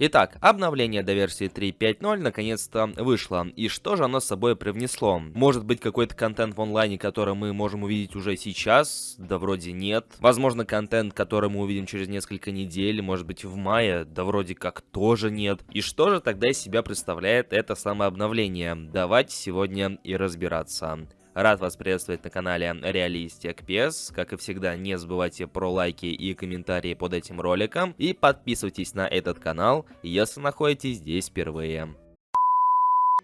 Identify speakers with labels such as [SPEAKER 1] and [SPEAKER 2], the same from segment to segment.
[SPEAKER 1] Итак, обновление до версии 3.5.0 наконец-то вышло. И что же оно с собой привнесло? Может быть, какой-то контент в онлайне, который мы можем увидеть уже сейчас? Да вроде нет. Возможно, контент, который мы увидим через несколько недель, может быть в мае? Да вроде как тоже нет. И что же тогда из себя представляет это самое обновление? Давайте сегодня и разбираться. Рад вас приветствовать на канале Реалистик PS. Как и всегда, не забывайте про лайки и комментарии под этим роликом. И подписывайтесь на этот канал, если находитесь здесь впервые.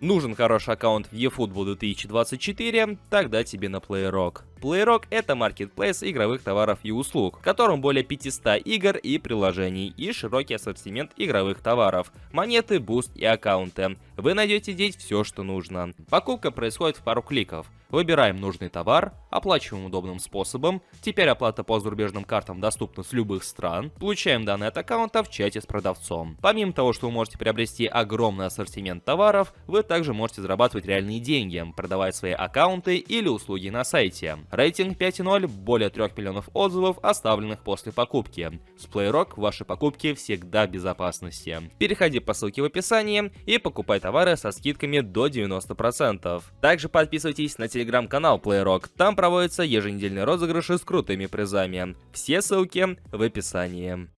[SPEAKER 1] Нужен хороший аккаунт в eFootball 2024? Тогда тебе на PlayRock. PlayRock — это маркетплейс игровых товаров и услуг, в котором более 500 игр и приложений, и широкий ассортимент игровых товаров, монеты, буст и аккаунты. Вы найдете здесь все, что нужно. Покупка происходит в пару кликов. Выбираем нужный товар, оплачиваем удобным способом, теперь оплата по зарубежным картам доступна с любых стран, получаем данные от аккаунта в чате с продавцом. Помимо того, что вы можете приобрести огромный ассортимент товаров, вы также можете зарабатывать реальные деньги, продавая свои аккаунты или услуги на сайте. Рейтинг 5.0, более 3 миллионов отзывов, оставленных после покупки. С PlayRock ваши покупки всегда в безопасности. Переходи по ссылке в описании и покупай товары со скидками до 90%. Также подписывайтесь на телеграм-канал PlayRock, там проводятся еженедельные розыгрыши с крутыми призами. Все ссылки в описании.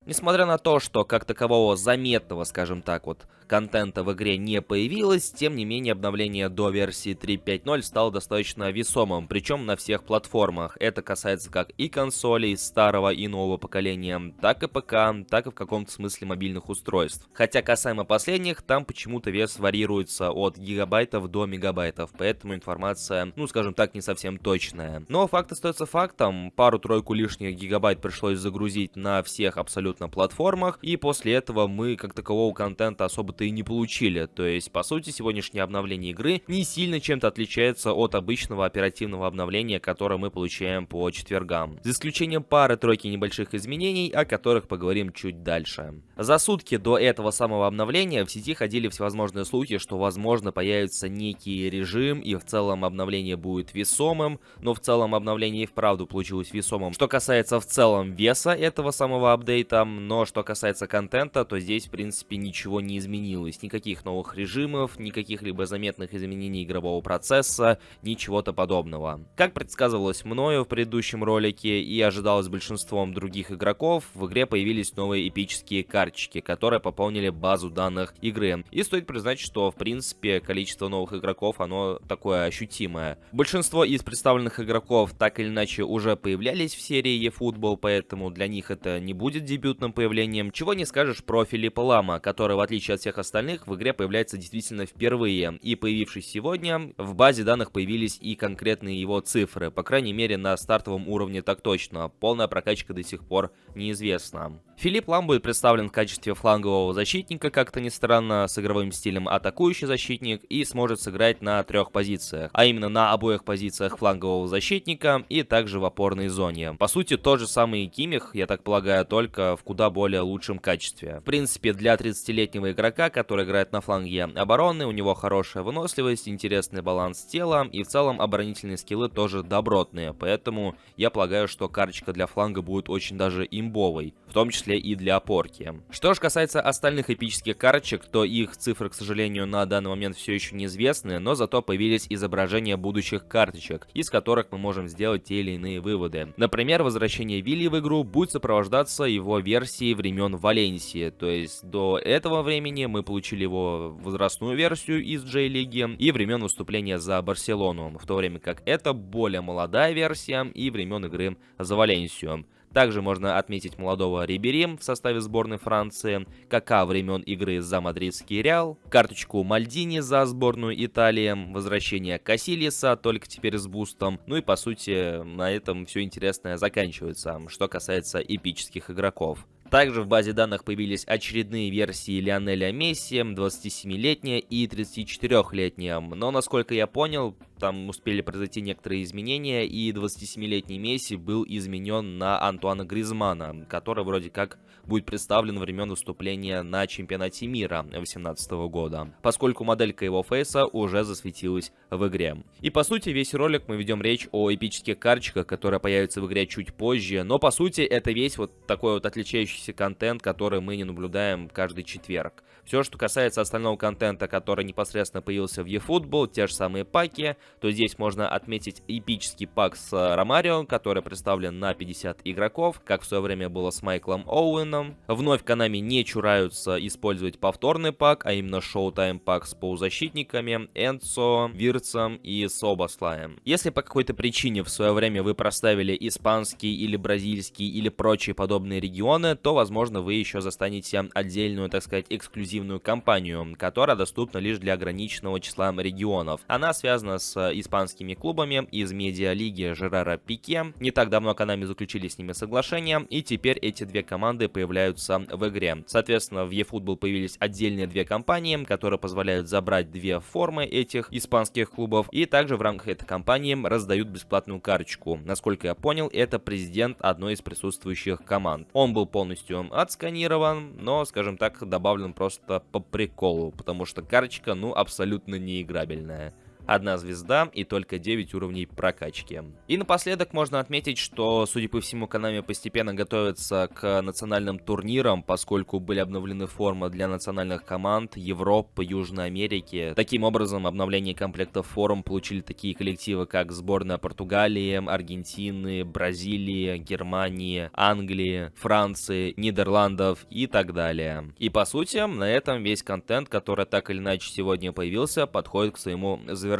[SPEAKER 1] Несмотря на то, что как такового заметного, скажем так вот, контента в игре не появилось, тем не менее обновление до версии 3.5.0 стало достаточно весомым, причем на всех платформах. Это касается как и консолей старого и нового поколения, так и ПК, так и в каком-то смысле мобильных устройств. Хотя касаемо последних, там почему-то вес варьируется от гигабайтов до мегабайтов, поэтому информация, ну скажем так, не совсем точная. Но факт остается фактом, пару-тройку лишних гигабайт пришлось загрузить на всех абсолютно платформах, и после этого мы как такового контента особо-то и не получили. То есть, по сути, сегодняшнее обновление игры не сильно чем-то отличается от обычного оперативного обновления, которое мы получаем по четвергам. За исключением пары-тройки небольших изменений, о которых поговорим чуть дальше. За сутки до этого самого обновления в сети ходили всевозможные слухи, что возможно появится некий режим, и в целом обновление будет весомым, но в целом обновление и вправду получилось весомым. Что касается в целом веса этого самого апдейта, но что касается контента, то здесь в принципе ничего не изменилось. Никаких новых режимов, никаких либо заметных изменений игрового процесса, ничего-то подобного. Как предсказывалось мною в предыдущем ролике и ожидалось большинством других игроков, в игре появились новые эпические карточки, которые пополнили базу данных игры. И стоит признать, что в принципе количество новых игроков, оно такое ощутимое. Большинство из представленных игроков так или иначе уже появлялись в серии eFootball, поэтому для них это не будет дебютным появлением. Чего не скажешь про Филиппа Лама, который в отличие от всех остальных в игре появляется действительно впервые. И появившись сегодня, в базе данных появились и конкретные его цифры. По крайней мере на стартовом уровне так точно. Полная прокачка до сих пор неизвестна. Филипп Лам будет представлен в качестве флангового защитника, как-то ни странно, с игровым стилем атакующий защитник, и сможет сыграть на 3 позициях, а именно на обоих позициях флангового защитника и также в опорной зоне. По сути, тот же самый Кимих, я так полагаю, только в куда более лучшем качестве. В принципе, для 30-летнего игрока, который играет на фланге обороны, у него хорошая выносливость, интересный баланс тела, и в целом оборонительные скиллы тоже добротные, поэтому я полагаю, что карточка для фланга будет очень даже имбовой, в том числе и для опорки. Что же касается остальных эпических карточек, то их цифры, к сожалению, на данный момент все еще неизвестны, но зато появились изображения будущих карточек, из которых мы можем сделать те или иные выводы. Например, возвращение Вилли в игру будет сопровождаться его версией времен Валенсии, то есть до этого времени мы получили его возрастную версию из J-лиги и времен выступления за Барселону, в то время как это более молодая версия и времен игры за Валенсию. Также можно отметить молодого Рибери в составе сборной Франции, Кака времен игры за мадридский Реал, карточку Мальдини за сборную Италии, возвращение Касильеса, только теперь с бустом. Ну и по сути на этом все интересное заканчивается, что касается эпических игроков. Также в базе данных появились очередные версии Лионеля Месси, 27-летняя и 34-летняя, но насколько я понял, там успели произойти некоторые изменения, и 27-летний Месси был изменен на Антуана Гризмана, который вроде как будет представлен времен выступления на чемпионате мира 2018 года, поскольку моделька его фейса уже засветилась в игре. И по сути весь ролик мы ведем речь о эпических карточках, которые появятся в игре чуть позже, но по сути это весь вот такой вот отличающийся контент, который мы не наблюдаем каждый четверг. Все, что касается остального контента, который непосредственно появился в eFootball, те же самые паки, то здесь можно отметить эпический пак с Ромарио, который представлен на 50 игроков, как в свое время было с Майклом Оуэном. Вновь Konami не чураются использовать повторный пак, а именно Showtime пак с полузащитниками, Энцо, Вирцем и Собослаем. Если по какой-то причине в свое время вы проставили испанский или бразильский или прочие подобные регионы, то возможно вы еще застанете отдельную, так сказать, эксклюзивную кампанию, которая доступна лишь для ограниченного числа регионов. Она связана с испанскими клубами из медиалиги Жерара Пике. Не так давно Konami заключили с ними соглашение, и теперь эти две команды появляются в игре. Соответственно, в eFootball появились отдельные две компании, которые позволяют забрать две формы этих испанских клубов, и также в рамках этой кампании раздают бесплатную карточку. Насколько я понял, это президент одной из присутствующих команд. Он был полностью отсканирован, но, скажем так, добавлен просто по приколу, потому что карточка, ну, абсолютно неиграбельная. Одна звезда и только 9 уровней прокачки. И напоследок можно отметить, что, судя по всему, Konami постепенно готовится к национальным турнирам, поскольку были обновлены формы для национальных команд Европы, Южной Америки. Таким образом, обновление комплектов форм получили такие коллективы, как сборная Португалии, Аргентины, Бразилии, Германии, Англии, Франции, Нидерландов и так далее. И по сути, на этом весь контент, который так или иначе сегодня появился, подходит к своему завершению.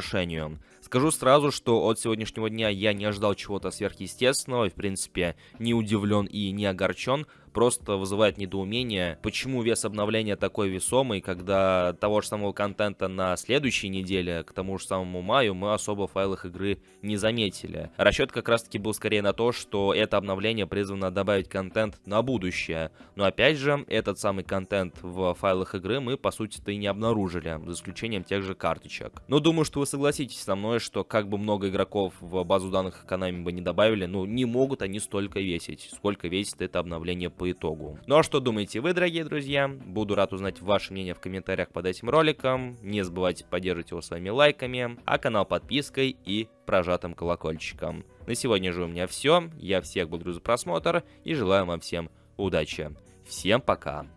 [SPEAKER 1] Скажу сразу, что от сегодняшнего дня я не ожидал чего-то сверхъестественного, и в принципе не удивлен и не огорчен. Просто вызывает недоумение, почему вес обновления такой весомый, когда того же самого контента на следующей неделе, к тому же самому маю, мы особо в файлах игры не заметили. Расчет как раз таки был скорее на то, что это обновление призвано добавить контент на будущее. Но опять же, этот самый контент в файлах игры мы по сути-то и не обнаружили, за исключением тех же карточек. Но думаю, что вы согласитесь со мной, что как бы много игроков в базу данных Konami бы не добавили, ну не могут они столько весить, сколько весит это обновление по итогу. Ну а что думаете вы, дорогие друзья? Буду рад узнать ваше мнение в комментариях под этим роликом. Не забывайте поддерживать его своими лайками, а канал подпиской и прожатым колокольчиком. На сегодня же у меня все. Я всех благодарю за просмотр и желаю вам всем удачи. Всем пока!